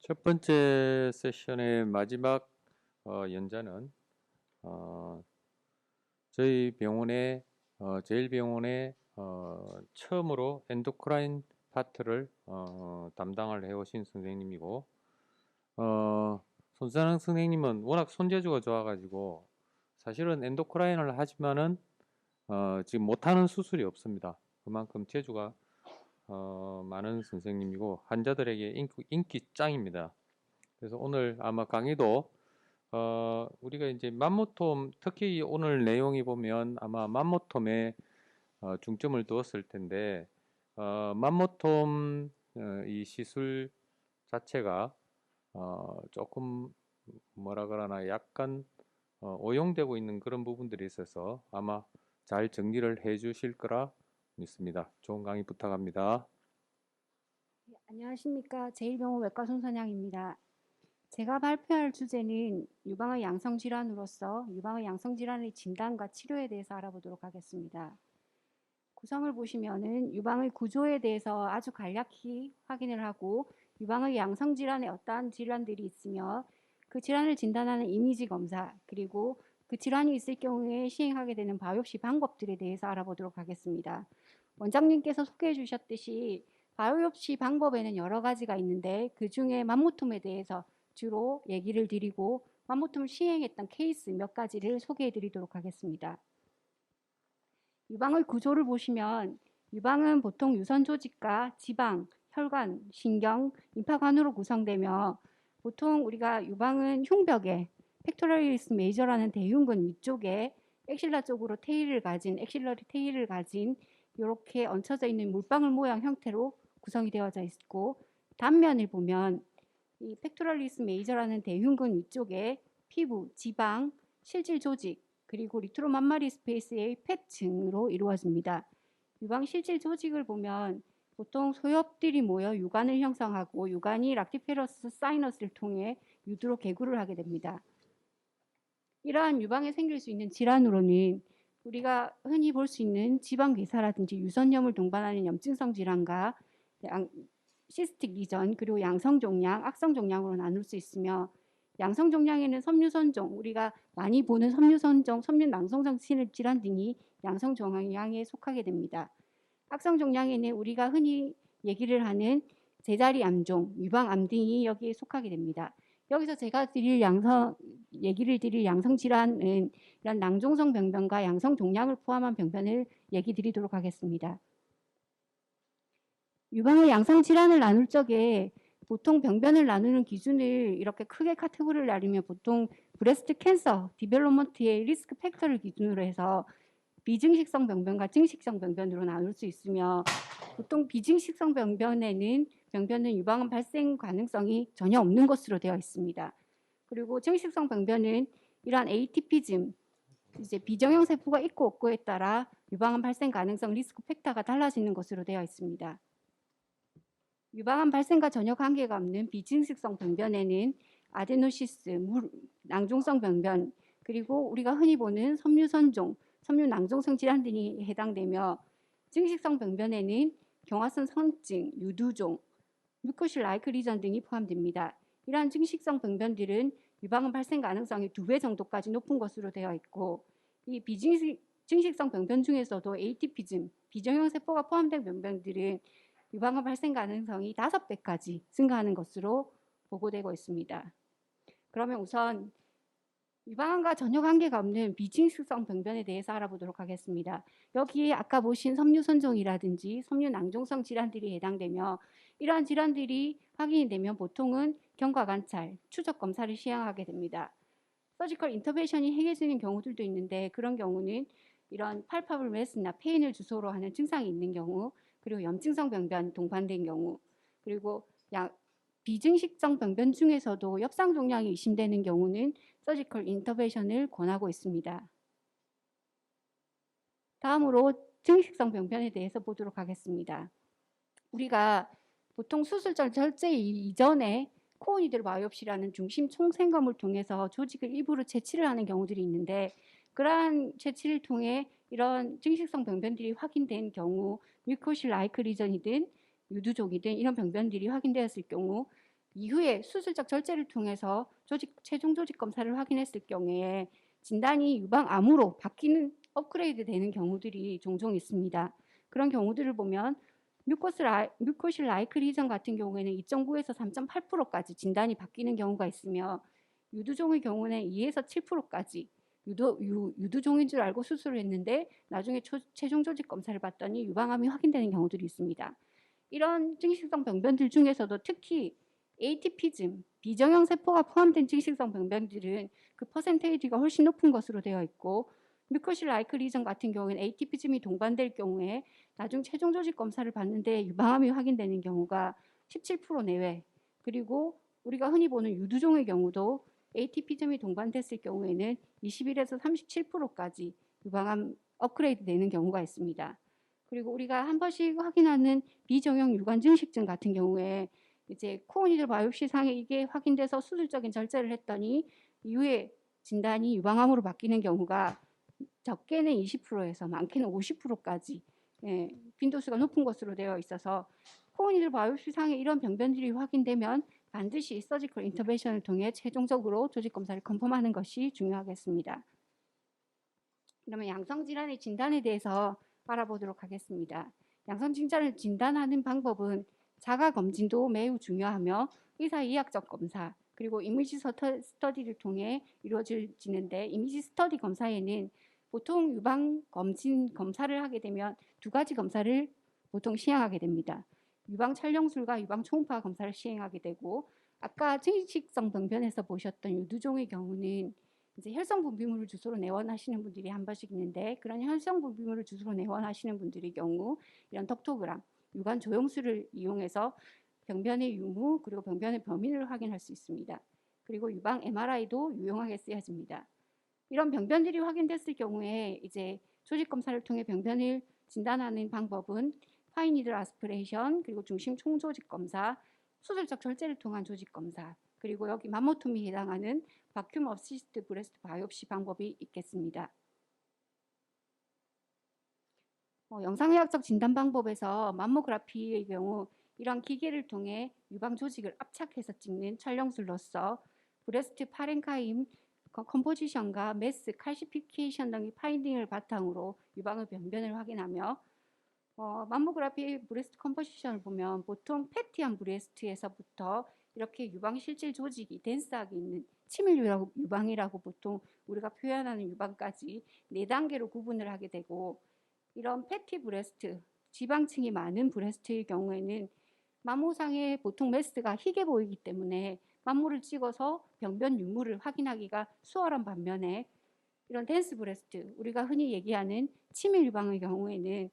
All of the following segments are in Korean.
첫 번째 세션의 마지막 연자는 어, 저희 병원의 제일병원의 처음으로 엔도크라인 파트를 담당을 해오신 선생님이고, 손사랑 선생님은 워낙 손재주가 좋아가지고 사실은 엔도크라인을 하지만은 지금 못하는 수술이 없습니다. 그만큼 재주가 많은 선생님이고 환자들에게 인기 짱입니다. 그래서 오늘 아마 강의도 우리가 이제 맘모톰, 특히 오늘 내용이 보면 아마 맘모톰에 중점을 두었을 텐데, 맘모톰 이 시술 자체가 조금 뭐라 그러나 약간 오용되고 있는 그런 부분들이 있어서 아마 잘 정리를 해 주실 거라 믿습니다. 좋은 강의 부탁합니다. 네, 안녕하십니까. 제일병원 외과 손선양입니다. 제가 발표할 주제는 유방의 양성질환으로서 유방의 양성질환의 진단과 치료에 대해서 알아보도록 하겠습니다. 구성을 보시면은 유방의 구조에 대해서 아주 간략히 확인을 하고 유방의 양성질환에 어떠한 질환들이 있으며 그 질환을 진단하는 이미지 검사 그리고 그 질환이 있을 경우에 시행하게 되는 바이옵시 방법들에 대해서 알아보도록 하겠습니다. 원장님께서 소개해 주셨듯이 바이옵시 방법에는 여러 가지가 있는데 그 중에 맘모톰에 대해서 주로 얘기를 드리고 맘모톰을 시행했던 케이스 몇 가지를 소개해 드리도록 하겠습니다. 유방의 구조를 보시면 유방은 보통 유선 조직과 지방, 혈관, 신경, 림파관으로 구성되며 보통 우리가 유방은 흉벽에 팩토럴리스 메이저라는 대흉근 위쪽에 엑실라 쪽으로 테일을 가진 엑실러리 테일을 가진 이렇게 얹혀져 있는 물방울 모양 형태로 구성이 되어져 있고 단면을 보면 이 팩토럴리스 메이저라는 대흉근 위쪽에 피부, 지방, 실질 조직 그리고 리트로맘마리 스페이스의 팻층으로 이루어집니다. 유방 실질 조직을 보면 보통 소엽들이 모여 유관을 형성하고 유관이 락티페러스 사이너스를 통해 유두로 개구를 하게 됩니다. 이러한 유방에 생길 수 있는 질환으로는 우리가 흔히 볼 수 있는 지방괴사라든지 유선염을 동반하는 염증성 질환과 시스틱 리전 그리고 양성종양, 악성종양으로 나눌 수 있으며 양성종양에는 섬유선종, 우리가 많이 보는 섬유선종, 섬유낭성성 질환 등이 양성종양에 속하게 됩니다. 악성종양에는 우리가 흔히 얘기를 하는 제자리 암종, 유방암 등이 여기에 속하게 됩니다. 여기서 제가 얘기를 드릴 양성질환은 이런 낭종성 병변과 양성종양을 포함한 병변을 얘기 드리도록 하겠습니다. 유방의 양성질환을 나눌 적에 보통 병변을 나누는 기준을 이렇게 크게 카테고리를 나누면 보통 브레스트 캔서 디벨롭먼트의 리스크 팩터를 기준으로 해서 비증식성 병변과 증식성 병변으로 나눌 수 있으며 보통 비증식성 병변은 유방암 발생 가능성이 전혀 없는 것으로 되어 있습니다. 그리고 증식성 병변은 이러한 에이티피즘, 이제 비정형 세포가 있고 없고에 따라 유방암 발생 가능성 리스크 팩터가 달라지는 것으로 되어 있습니다. 유방암 발생과 전혀 관계가 없는 비증식성 병변에는 아데노시스, 낭종성 병변, 그리고 우리가 흔히 보는 섬유선종, 섬유낭종성 질환 등이 해당되며 증식성 병변에는 경화성 성증, 유두종, 뮤코실 라이크 리전 등이 포함됩니다. 이러한 증식성 병변들은 유방암 발생 가능성이 2배 정도까지 높은 것으로 되어 있고 이 비증식성 병변 중에서도 에이티피즘, 비정형 세포가 포함된 병변들은 유방암 발생 가능성이 5배까지 증가하는 것으로 보고되고 있습니다. 그러면 우선 유방암과 전혀 관계가 없는 비증식성 병변에 대해서 알아보도록 하겠습니다. 여기에 아까 보신 섬유선종이라든지 섬유낭종성 질환들이 해당되며 이러한 질환들이 확인이 되면 보통은 경과관찰, 추적 검사를 시행하게 됩니다. 서지컬 인터벤션이 행해지는 경우들도 있는데 그런 경우는 이런 팔파블 메스나 페인을 주소로 하는 증상이 있는 경우 그리고 염증성 병변 동반된 경우 그리고 비증식성 병변 중에서도 엽상 종양이 의심되는 경우는 서지컬 인터벤션을 권하고 있습니다. 다음으로 증식성 병변에 대해서 보도록 하겠습니다. 우리가 보통 수술절 절제 이전에 코어니들 바이옵시라는 중심 총생검을 통해서 조직을 일부러 채취를 하는 경우들이 있는데 그러한 채취를 통해 이런 증식성 병변들이 확인된 경우 뮤코실 라이크 리전이든 유두족이든 이런 병변들이 확인되었을 경우 이후에 수술적 절제를 통해서 최종 조직 검사를 확인했을 경우에 진단이 유방암으로 바뀌는 업그레이드 되는 경우들이 종종 있습니다. 그런 경우들을 보면 뮤코실 라이클 이전 같은 경우에는 2.9에서 3.8%까지 진단이 바뀌는 경우가 있으며 유두종의 경우는 2에서 7%까지 유두종인 줄 알고 수술을 했는데 나중에 최종 조직 검사를 봤더니 유방암이 확인되는 경우들이 있습니다. 이런 증식성 병변들 중에서도 특히 ATP즘, 비정형 세포가 포함된 증식성 병변들은 그 퍼센테이지가 훨씬 높은 것으로 되어 있고 뮤코실 라이클 이전 같은 경우에는 ATP즘이 동반될 경우에 나중 최종 조직 검사를 봤는데 유방암이 확인되는 경우가 17% 내외, 그리고 우리가 흔히 보는 유두종의 경우도 ATP즘이 동반됐을 경우에는 21에서 37%까지 유방암 업그레이드 되는 경우가 있습니다. 그리고 우리가 한 번씩 확인하는 비정형 유관 증식증 같은 경우에 이제 코어니들 바이옵시 상에 이게 확인돼서 수술적인 절제를 했더니 이후에 진단이 유방암으로 바뀌는 경우가 적게는 20%에서 많게는 50%까지 빈도수가 높은 것으로 되어 있어서 코어니들 바이옵시 상에 이런 병변들이 확인되면 반드시 서지컬 인터벤션을 통해 최종적으로 조직 검사를 컨펌하는 것이 중요하겠습니다. 그러면 양성 질환의 진단에 대해서 알아보도록 하겠습니다. 양성 질환을 진단하는 방법은 자가 검진도 매우 중요하며 의사 이학적 검사 그리고 이미지 스터디를 통해 이루어지는데 이미지 스터디 검사에는 보통 유방 검사를 하게 되면 두 가지 검사를 보통 시행하게 됩니다. 유방 촬영술과 유방 초음파 검사를 시행하게 되고 아까 증식성 병변에서 보셨던 유두종의 경우는 이제 혈성 분비물을 주소로 내원하시는 분들이 한 번씩 있는데 그런 혈성 분비물을 주소로 내원하시는 분들의 경우 이런 톡토그램, 유관 조영술을 이용해서 병변의 유무 그리고 병변의 범인을 확인할 수 있습니다. 그리고 유방 MRI도 유용하게 쓰여집니다. 이런 병변들이 확인됐을 경우에 이제 조직 검사를 통해 병변을 진단하는 방법은 파이니들 아스피레이션 그리고 중심 총조직 검사, 수술적 절제를 통한 조직 검사, 그리고 여기 맘모토미에 해당하는 바큐um 어시스트 브레스트 바이옵시 방법이 있겠습니다. 영상의학적 진단 방법에서 맘모그라피의 경우 이런 기계를 통해 유방 조직을 압착해서 찍는 촬영술로서 브레스트 파렌카임 컴포지션과 매스, 칼시피케이션 등의 파인딩을 바탕으로 유방의 변변을 확인하며 맘모그라피 브레스트 컴포지션을 보면 보통 패티한 브레스트에서부터 이렇게 유방 실질 조직이 덴스하게 있는 치밀 유방이라고 보통 우리가 표현하는 유방까지 4단계로 구분을 하게 되고 이런 패티 브레스트, 지방층이 많은 브레스트의 경우에는 맘모상에 보통 매스가 희게 보이기 때문에 맘모를 찍어서 병변 유무를 확인하기가 수월한 반면에 이런 덴스 브레스트, 우리가 흔히 얘기하는 치밀 유방의 경우에는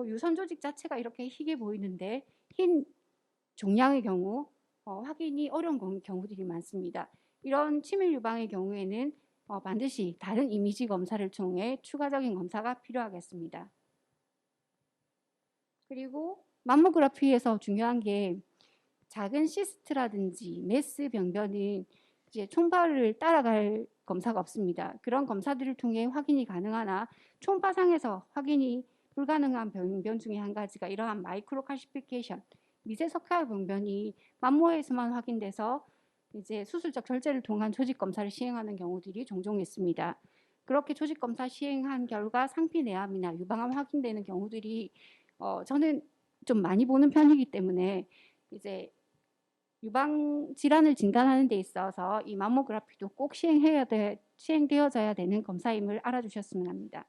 유선 조직 자체가 이렇게 희게 보이는데 흰 종양의 경우 확인이 어려운 경우들이 많습니다. 이런 치밀 유방의 경우에는 반드시 다른 이미지 검사를 통해 추가적인 검사가 필요하겠습니다. 그리고 맘모그래피에서 중요한 게 작은 시스트라든지 메스 병변은 이제 총파를 따라갈 검사가 없습니다. 그런 검사들을 통해 확인이 가능하나 총파상에서 확인이 불가능한 병변 중에 한 가지가 이러한 마이크로 칼시피케이션, 미세석화 병변이 맘모에서만 확인돼서 이제 수술적 절제를 통한 조직 검사를 시행하는 경우들이 종종 있습니다. 그렇게 조직 검사 시행한 결과 상피 내암이나 유방암 확인되는 경우들이 저는 좀 많이 보는 편이기 때문에 이제 유방 질환을 진단하는 데 있어서 이 맘모그래피도 꼭 시행되어져야 되는 검사임을 알아주셨으면 합니다.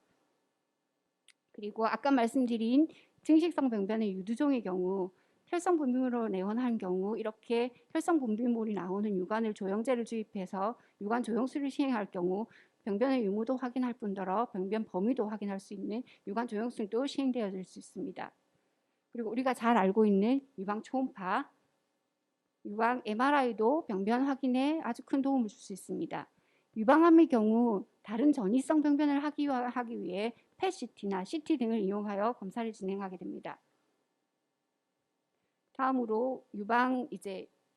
그리고 아까 말씀드린 증식성 병변의 유두종의 경우 혈성 분비물로 내원한 경우 이렇게 혈성 분비물이 나오는 유관을 조영제를 주입해서 유관 조영술을 시행할 경우 병변의 유무도 확인할 뿐더러 병변 범위도 확인할 수 있는 유관 조영술도 시행되어질 수 있습니다. 그리고 우리가 잘 알고 있는 유방 초음파, 유방 MRI도 병변 확인에 아주 큰 도움을 줄 수 있습니다. 유방암의 경우 다른 전이성 병변을 하기 위해 펫CT나 CT 등을 이용하여 검사를 진행하게 됩니다. 다음으로 유방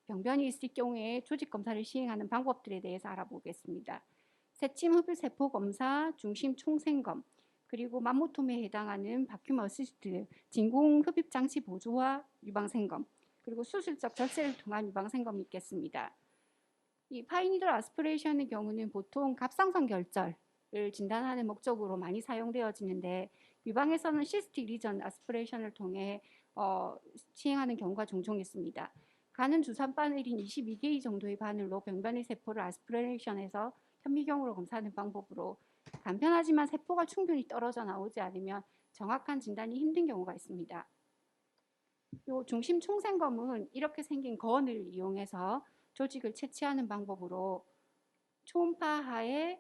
병변이 있을 경우에 조직 검사를 시행하는 방법들에 대해서 알아보겠습니다. 새침 흡입 세포 검사, 중심 총생검, 그리고 맘모톰에 해당하는 바큐um 어시스트 진공 흡입 장치 보조와 유방 생검, 그리고 수술적 절제를 통한 유방 생검이 있겠습니다. 이 파이니들 아스피레이션의 경우는 보통 갑상선 결절을 진단하는 목적으로 많이 사용되어지는데 유방에서는 시스틱 리전 아스피레이션을 통해 시행하는 경우가 종종 있습니다. 간은 주산 바늘인 22개의 정도의 바늘로 병변의 세포를 아스피레이션해서 현미경으로 검사하는 방법으로 간편하지만 세포가 충분히 떨어져 나오지 않으면 정확한 진단이 힘든 경우가 있습니다. 요 중심 총생검은 이렇게 생긴 건을 이용해서 조직을 채취하는 방법으로 초음파 하에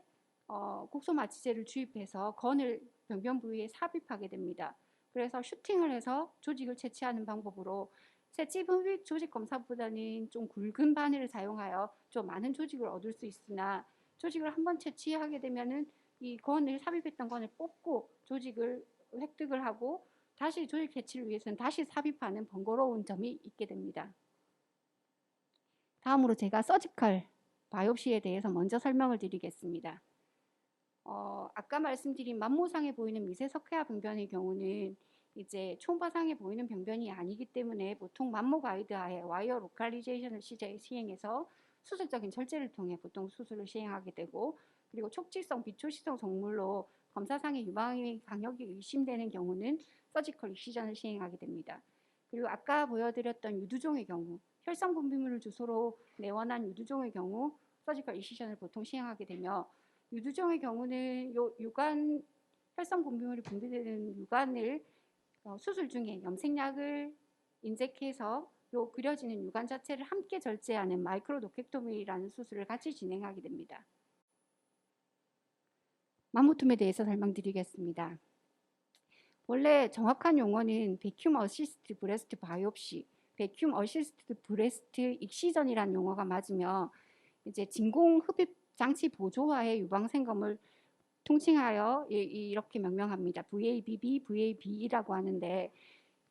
국소 마취제를 주입해서 건을 병변 부위에 삽입하게 됩니다. 그래서 슈팅을 해서 조직을 채취하는 방법으로 셋집은 휙 조직 검사보다는 좀 굵은 바늘을 사용하여 좀 많은 조직을 얻을 수 있으나 조직을 한번 채취하게 되면은 이 건을 삽입했던 건을 뽑고 조직을 획득을 하고 다시 조직 채취를 위해서는 다시 삽입하는 번거로운 점이 있게 됩니다. 다음으로 제가 서지컬 바이옵시에 대해서 먼저 설명을 드리겠습니다. 아까 말씀드린 만모상에 보이는 미세석회화 병변의 경우는 이제 초음파상에 보이는 병변이 아니기 때문에 보통 만모 가이드하에 와이어 로컬리제이션을 시행해서 수술적인 절제를 통해 보통 수술을 시행하게 되고 그리고 촉지성, 비초시성 정물로 검사상의 유방의 강력이 의심되는 경우는 서지컬 익시전을 시행하게 됩니다. 그리고 아까 보여드렸던 유두종의 경우 혈성 분비물을 주소로 내원한 유두종의 경우 서지컬 익시전을 보통 시행하게 되며 유두종의 경우는 요 유관 혈성 분비물이 분비되는 유관을 수술 중에 염색약을 인젝해서 요 그려지는 유관 자체를 함께 절제하는 마이크로 노펙토미라는 수술을 같이 진행하게 됩니다. 맘모툼에 대해서 설명드리겠습니다. 원래 정확한 용어는 베큐um 어시스트 브레스트 바이옵시, 베큐um 어시스트 브레스트 익시전이라는 용어가 맞으며 이제 진공 흡입 장치 보조화의 유방 생검을 통칭하여 이렇게 명명합니다. VABB, VABE라고 하는데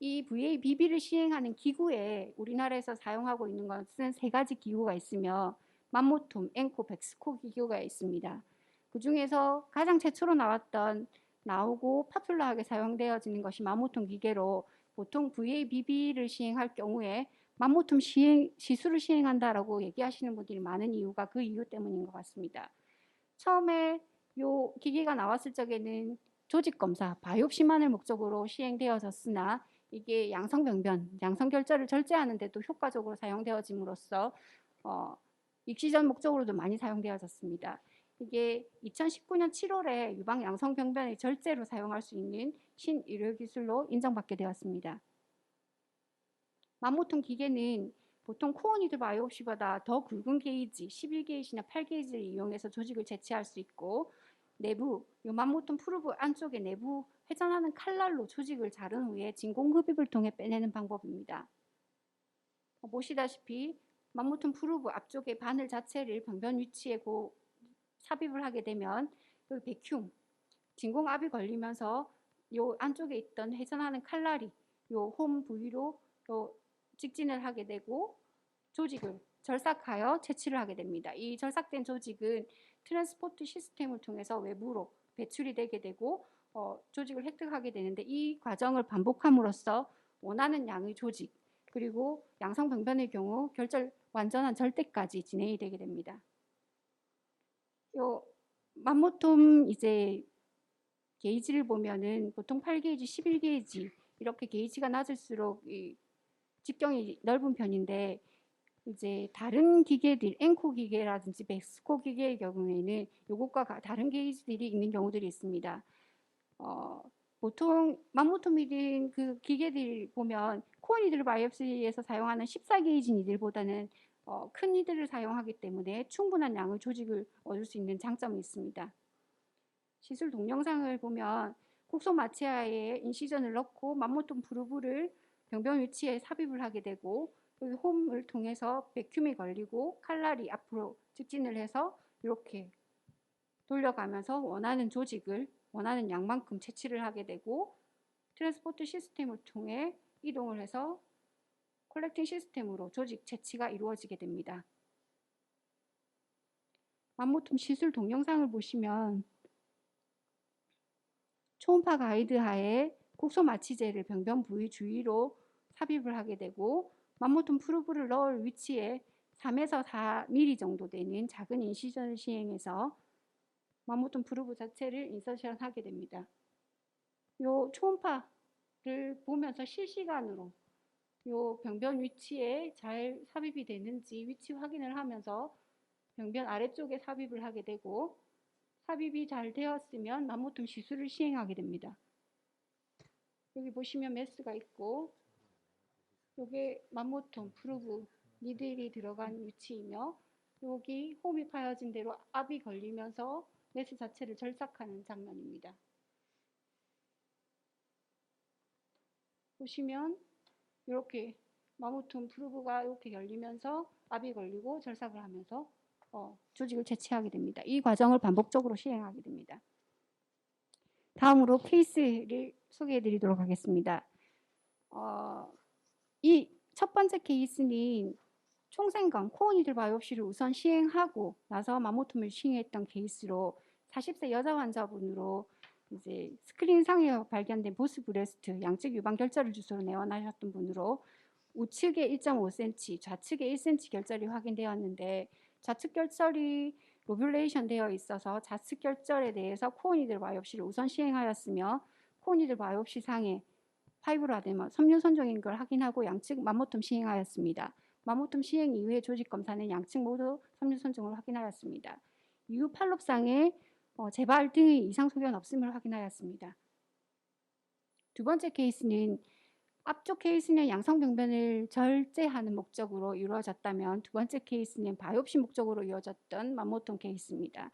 이 VABB를 시행하는 기구에 우리나라에서 사용하고 있는 것은 세 가지 기구가 있으며 맘모툼, 앵코, 백스코 기구가 있습니다. 그 중에서 가장 최초로 나오고 파퓰러하게 사용되어지는 것이 맘모툼 기계로 보통 VABB를 시행할 경우에 맘모툼 시술을 시행한다라고 얘기하시는 분들이 많은 이유가 그 이유 때문인 것 같습니다. 처음에 요 기계가 나왔을 적에는 조직 검사, 바이옵시만을 목적으로 시행되어졌으나 이게 양성병변, 양성결절을 절제하는 데도 효과적으로 사용되어짐으로써 익시전 목적으로도 많이 사용되어졌습니다. 이게 2019년 7월에 유방 양성병변의 절제로 사용할 수 있는 신의료기술로 인정받게 되었습니다. 맘모툼 기계는 보통 코어니드 바이옵시보다 더 굵은 게이지, 11게이지나 8게이지를 이용해서 조직을 채취할 수 있고 내부, 요 맘모툼 프루브 안쪽에 내부 회전하는 칼날로 조직을 자른 후에 진공 흡입을 통해 빼내는 방법입니다. 보시다시피 맘모툼 프루브 앞쪽의 바늘 자체를 병변 위치에 삽입을 하게 되면 그 베큐움, 진공압이 걸리면서 요 안쪽에 있던 회전하는 칼날이 요 홈 부위로 요 직진을 하게 되고 조직을 절삭하여 채취를 하게 됩니다. 이 절삭된 조직은 트랜스포트 시스템을 통해서 외부로 배출이 되게 되고 조직을 획득하게 되는데 이 과정을 반복함으로써 원하는 양의 조직 그리고 양성병변의 경우 완전한 절대까지 진행이 되게 됩니다. 요 맘모톰 이제 게이지를 보면은 보통 8게이지, 11게이지 이렇게 게이지가 낮을수록 직경이 넓은 편인데 이제 다른 기계들, 앵코 기계라든지 백스코 기계의 경우에는 요것과 다른 게이지들이 있는 경우들이 있습니다. 보통 맘모톰이든 그 기계들 보면 코어니들 바이옵시에서 사용하는 14게이지 니들보다는 큰 니들을 사용하기 때문에 충분한 양의 조직을 얻을 수 있는 장점이 있습니다. 시술 동영상을 보면 국소 마취하에 인시전을 넣고 맘모톰 프루브를 병변 위치에 삽입을 하게 되고 여기 홈을 통해서 베큐움이 걸리고 칼날이 앞으로 직진을 해서 이렇게 돌려가면서 원하는 조직을 원하는 양만큼 채취를 하게 되고 트랜스포트 시스템을 통해 이동을 해서 컬렉팅 시스템으로 조직 채취가 이루어지게 됩니다. 맘모톰 시술 동영상을 보시면 초음파 가이드 하에 국소 마취제를 병변 부위 주위로 삽입을 하게 되고 맘모톰 프루브를 넣을 위치에 3에서 4mm 정도 되는 작은 인시전을 시행해서 맘모톰 프루브 자체를 인서션 하게 됩니다. 요 초음파를 보면서 실시간으로 요 병변 위치에 잘 삽입이 되는지 위치 확인을 하면서 병변 아래쪽에 삽입을 하게 되고, 삽입이 잘 되었으면 맘모톰 시술을 시행하게 됩니다. 여기 보시면 메스가 있고, 요게 맘모톰 프루브 니들이 들어간 위치이며, 여기 홈이 파여진 대로 압이 걸리면서 메스 자체를 절삭하는 장면입니다. 보시면 이렇게 맘모톰 프루브가 이렇게 열리면서 압이 걸리고 절삭을 하면서 조직을 채취하게 됩니다. 이 과정을 반복적으로 시행하게 됩니다. 다음으로 케이스를 소개해 드리도록 하겠습니다. 이 첫 번째 케이스는 총생강 코어니들 바이옵시를 우선 시행하고 나서 맘모톰을 시행했던 케이스로 40세 여자 환자분으로 이제 스크린상에 발견된 보스 브레스트 양측 유방 결절을 주소로 내원하셨던 분으로 우측에 1.5cm, 좌측에 1cm 결절이 확인되었는데, 좌측 결절이 로뷸레이션 되어 있어서 좌측 결절에 대해서 코어니들 바이옵시를 우선 시행하였으며, 코어니들 바이옵시 상에 파이브로아데마 섬유선종인 걸 확인하고 양측 맘모톰 시행하였습니다. 맘모톰 시행 이후의 조직 검사는 양측 모두 섬유선종을 확인하였습니다. 이후 팔롭상에 재발 등의 이상 소견 없음을 확인하였습니다. 두 번째 케이스는 앞쪽 케이스는 양성병변을 절제하는 목적으로 이루어졌다면, 두 번째 케이스는 바이옵시 목적으로 이루어졌던 맘모톰 케이스입니다.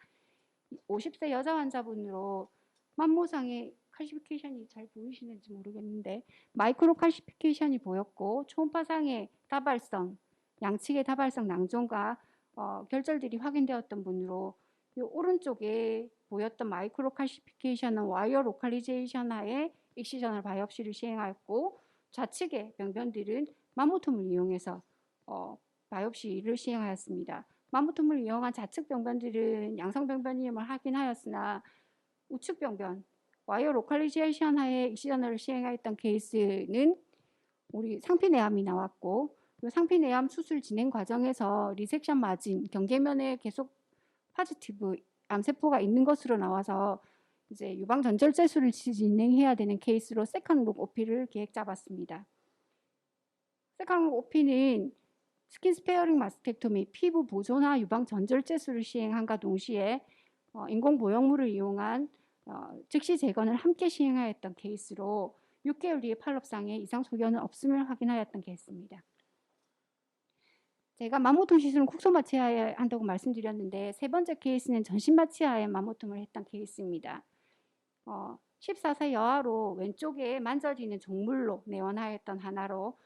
50세 여자 환자분으로 맘모상의 칼시피케이션이 잘 보이시는지 모르겠는데 마이크로 칼시피케이션이 보였고, 초음파상의 다발성, 양측의 다발성 낭종과 결절들이 확인되었던 분으로, 이 오른쪽에 보였던 마이크로 칼시피케이션은 와이어 로컬리제이션 하에 익시전을 바이옵시를 시행하였고, 좌측의 병변들은 맘모톰을 이용해서 바이옵시를 시행하였습니다. 맘모톰을 이용한 좌측 병변들은 양성 병변임을 확인하였으나 우측 병변 와이어 로컬리제이션 하에 익시전을 시행하였던 케이스는 우리 상피내암이 나왔고, 이 상피내암 수술 진행 과정에서 리섹션 마진 경계면에 계속 파지티브 암세포가 있는 것으로 나와서 이제 유방 전절제술을 진행해야 되는 케이스로 세컨룩 OP를 계획 잡았습니다. 세컨룩 OP는 스킨 스페어링 마스텍토미, 피부 보존화 유방 전절제술을 시행함과 동시에 인공 보형물을 이용한 즉시 재건을 함께 시행하였던 케이스로 6개월 뒤에 팔롭상에 이상 소견은 없음을 확인하였던 케이스입니다. 제가 맘모톰 시술은 국소마 치하에 한다고 말씀드렸는데, 세 번째 케이스는 전신마 치하에 맘모톰을 했던 케이스입니다. 14세 여아로 왼쪽에 만져지는 종물로 내원하였던 하나로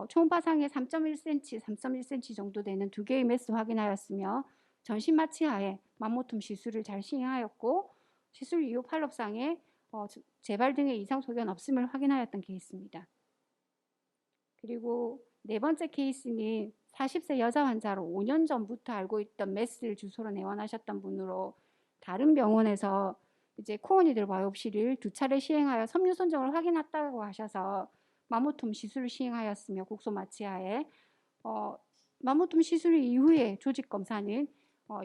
초음파상에 3.1cm, 3.1cm 정도 되는 두 개의 메스 확인하였으며, 전신마 치하에 맘모톰 시술을 잘 시행하였고, 시술 이후 팔롭상에 재발 등의 이상 소견 없음을 확인하였던 케이스입니다. 그리고 네 번째 케이스는 40세 여자 환자로 5년 전부터 알고 있던 메스를 주소로 내원하셨던 분으로 다른 병원에서 이제 코어니들 바이옵시를 2차례 시행하여 섬유 선정을 확인했다고 하셔서 맘모톰 시술을 시행하였으며, 국소마 치하에 맘모톰 시술 이후에 조직 검사는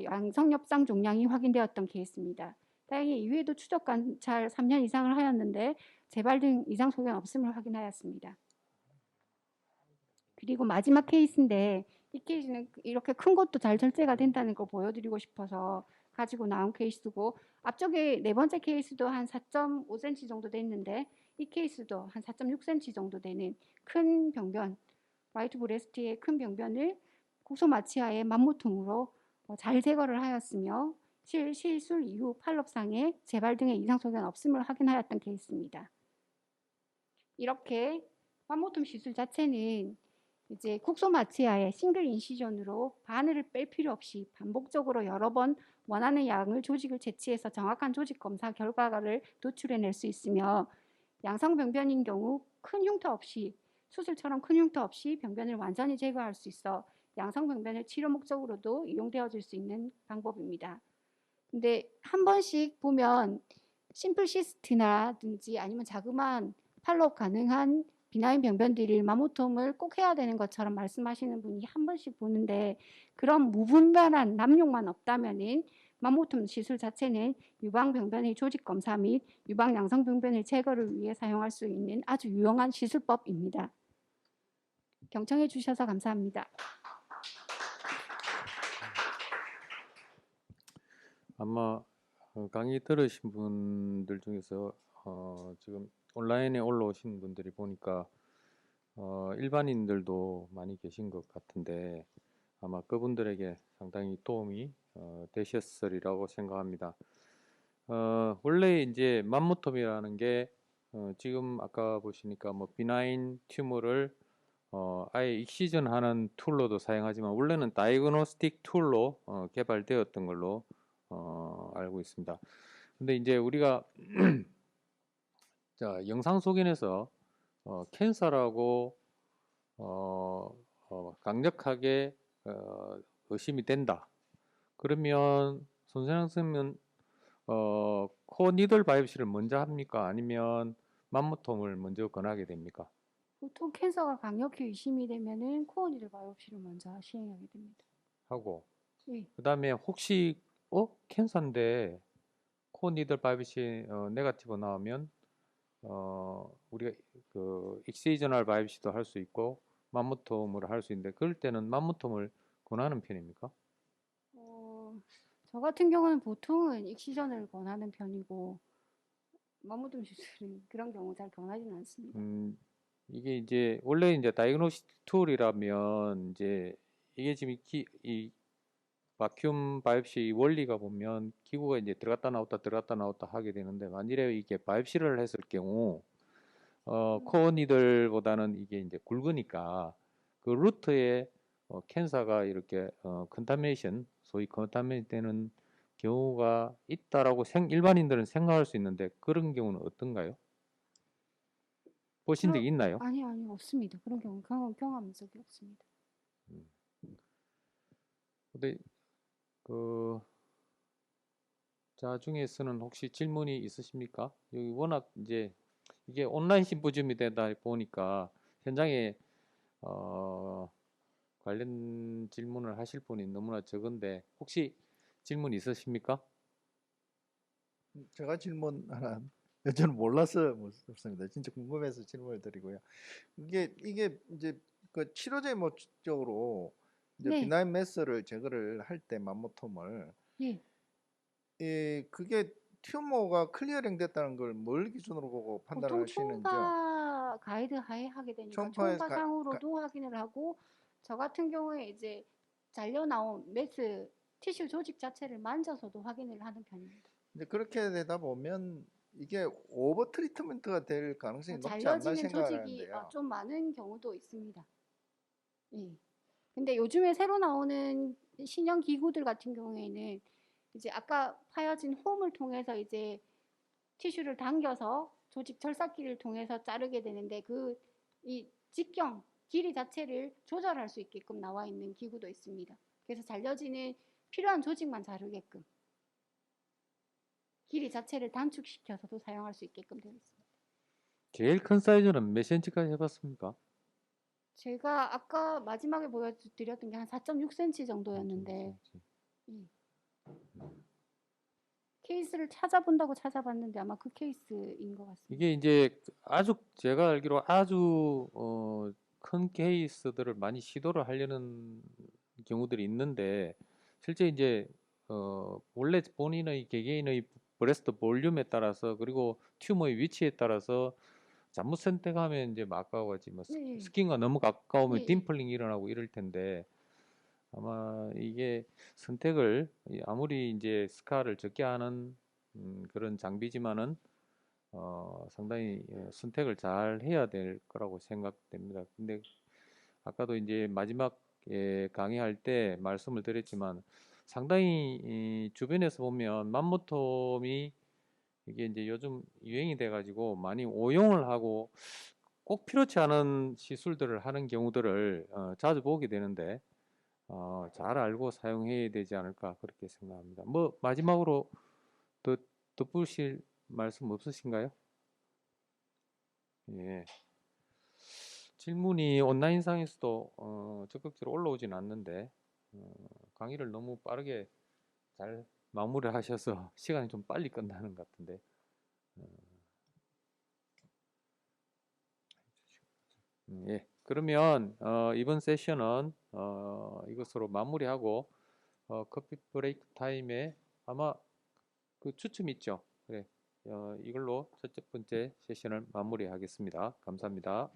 양성엽상 종양이 확인되었던 케이스입니다. 다행히 이후에도 추적 관찰 3년 이상을 하였는데 재발 등 이상 소견 없음을 확인하였습니다. 그리고 마지막 케이스인데, 이 케이스는 이렇게 큰 것도 잘 절제가 된다는 걸 보여드리고 싶어서 가지고 나온 케이스고, 앞쪽에 네 번째 케이스도 한 4.5cm 정도 됐는데 이 케이스도 한 4.6cm 정도 되는 큰 병변, 라이트 브레스트의 큰 병변을 국소마취하에 맘모톰으로 잘 제거를 하였으며, 시술 이후 팔롭상에 재발 등의 이상 소견 없음을 확인하였던 케이스입니다. 이렇게 맘모톰 시술 자체는 이제 국소마취하에 싱글 인시전으로 바늘을 뺄 필요 없이 반복적으로 여러 번 원하는 양을 조직을 채취해서 정확한 조직 검사 결과를 도출해낼 수 있으며, 양성병변인 경우 큰 흉터 없이, 수술처럼 큰 흉터 없이 병변을 완전히 제거할 수 있어 양성병변을 치료 목적으로도 이용되어질 수 있는 방법입니다. 근데 한 번씩 보면 심플 시스트라든지 아니면 자그마한 팔로업 가능한 비나인 병변들이 마모톰을 꼭 해야 되는 것처럼 말씀하시는 분이 한 번씩 보는데 그런 무분별한 남용만 없다면은 마모톰 시술 자체는 유방병변의 조직 검사 및 유방양성병변의 제거를 위해 사용할 수 있는 아주 유용한 시술법입니다. 경청해 주셔서 감사합니다. 아마 강의 들으신 분들 중에서 지금 온라인에 올라오신 분들이 보니까 일반인들도 많이 계신 것 같은데 아마 그분들에게 상당히 도움이 되셨으리라고 생각합니다. 원래 이제 맘모톰이라는 게 지금 아까 보시니까 뭐 비나인 튜머를 아예 익시전하는 툴로도 사용하지만 원래는 다이그노스틱 툴로 개발되었던 걸로 알고 있습니다. 근데 이제 우리가 자, 영상 소견에서 캔서라고 강력하게 의심이 된다. 그러면 손선영 선생님은 코 니들 바이옵시를 먼저 합니까? 아니면 맘모톰을 먼저 권하게 됩니까? 보통 캔서가 강력히 의심이 되면은 코어니들 바이옵시를 먼저 시행하게 됩니다. 하고 예. 그 다음에 혹시 캔서인데 코 니들 바이옵시 네거티브 나오면 우리가 그 익시저널 바이옵시도 할 수 있고 맘모톰을 할 수 있는데 그럴 때는 맘모톰을 권하는 편입니까? 저 같은 경우는 보통은 익시전을 권하는 편이고 마모톰 시술은 그런 경우 잘 권하지는 않습니다. 이게 이제 원래 이제 다이그노스틱 툴이라면 이제 이게 지금 이 바큐um 바이옵시 원리가 보면 기구가 이제 들어갔다 나왔다 하게 되는데 만일에 이게 바이옵시를 했을 경우 코어니들보다는 이게 이제 굵으니까 그 루트에 캔서가 이렇게 컨타미네이션 소위 컨타미네이션 되는 경우가 있다라고 일반인들은 생각할 수 있는데 그런 경우는 어떤가요? 보신 적이 있나요? 아니 없습니다. 그런 경우 경험한 적이 없습니다. 근데 그 자 중에서는 혹시 질문이 있으십니까? 여기 워낙 이제 이게 온라인 심포지움이 되다 보니까 현장에 관련 질문을 하실 분이 너무나 적은데 혹시 질문 있으십니까? 제가 질문 하나 저는 몰라서 묻습니다. 진짜 궁금해서 질문을 드리고요. 이게 이제 그 치료제 목적으로 이제 네. 비나인 매스를 제거를 할 때 맘모톰을 예. 그게 튜머가 클리어링 됐다는 걸 뭘 기준으로 보고 보통 판단하시는지요? 초음파 가이드 하에 하게 되니까 초음파에서 초음파상으로도 확인을 하고 저 같은 경우에 이제 잘려 나온 매스 티슈 조직 자체를 만져서도 확인을 하는 편입니다. 이제 그렇게 되다 보면 이게 오버 트리트먼트가 될 가능성이 높지 않나 잘려지는 조직이 생각하는데요. 좀 많은 경우도 있습니다. 예. 근데 요즘에 새로 나오는 신형 기구들 같은 경우에는 이제 아까 파여진 홈을 통해서 이제 티슈를 당겨서 조직 절삭기를 통해서 자르게 되는데 이 직경 길이 자체를 조절할 수 있게끔 나와 있는 기구도 있습니다. 그래서 잘려지는 필요한 조직만 자르게끔 길이 자체를 단축시켜서도 사용할 수 있게끔 되어 있습니다. 제일 큰 사이즈는 몇 cm까지 해봤습니까? 제가 아까 마지막에 보여드렸던 게 한 4.6cm 정도였는데 케이스를 찾아본다고 찾아봤는데 아마 그 케이스인 것 같습니다. 이게 이제 아주 제가 알기로 아주 큰 케이스들을 많이 시도를 하려는 경우들이 있는데 실제 이제 원래 본인의 개개인의 브레스트 볼륨에 따라서 그리고 튜머의 위치에 따라서 잘못 선택하면 이제 아까워지 뭐 네. 스킨과 너무 가까우면 네. 딤플링이 일어나고 이럴 텐데 아마 이게 선택을 아무리 이제 스카를 적게 하는 그런 장비지만은 상당히 선택을 잘 해야 될 거라고 생각됩니다. 근데 아까도 이제 마지막에 강의할 때 말씀을 드렸지만 상당히 이 주변에서 보면 맘모톰이 이게 이제 요즘 유행이 돼가지고 많이 오용을 하고 꼭 필요치 않은 시술들을 하는 경우들을 자주 보게 되는데 잘 알고 사용해야 되지 않을까 그렇게 생각합니다. 뭐 마지막으로 더 덧붙일 말씀 없으신가요? 예. 질문이 온라인상에서도 적극적으로 올라오진 않는데 강의를 너무 빠르게 잘 마무리를 하셔서 시간이 좀 빨리 끝나는 것 같은데 예. 그러면 이번 세션은 이것으로 마무리하고 커피 브레이크 타임에 아마 그 추첨 있죠? 그래. 이걸로 첫 번째 세션을 마무리하겠습니다. 감사합니다.